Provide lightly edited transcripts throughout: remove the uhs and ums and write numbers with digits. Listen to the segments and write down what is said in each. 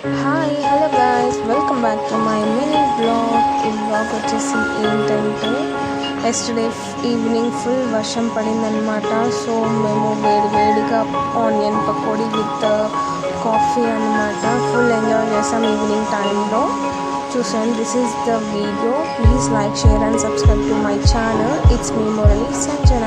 Hello guys, welcome back to my mini blog. ఈ blog వచ్చేసి ఏంటంటే ఎస్టర్డే ఈవినింగ్ ఫుల్ వర్షం పడిందనమాట. సో మేము వేడిగా ఆనియన్ పకోడీ విత్ కాఫీ అనమాట ఫుల్ ఎంజాయ్ చేసాం ఈవినింగ్ టైంలో. చూసాను. This is the video. Please like, share and subscribe to my channel. It's me Murali Sanjana.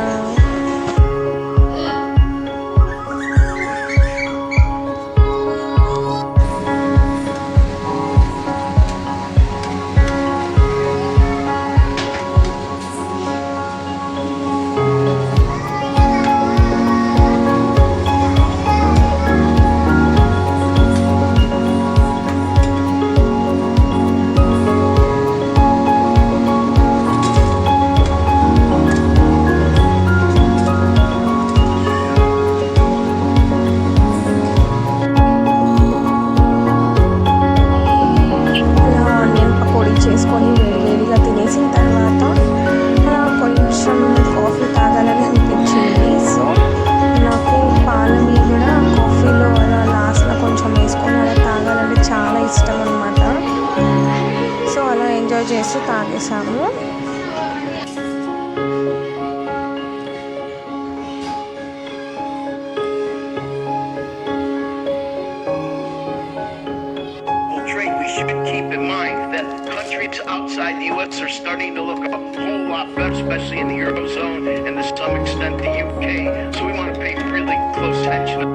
చేసుకొని వేడిగా తినేసిన తర్వాత కొంచెం కాఫీ తాగాలని అనిపించింది. సో నాకు పాల మీద కాఫీలో అలా లాస్ట్లో కొంచెం వేసుకొని అలా తాగాలంటే చాలా ఇష్టం అనమాట. సో అలా ఎంజాయ్ చేస్తూ తాగేసాము. We should keep in mind that countries outside the U.S. are starting to look a whole lot better, especially in the Eurozone and to some extent the UK. So we want to pay really close attention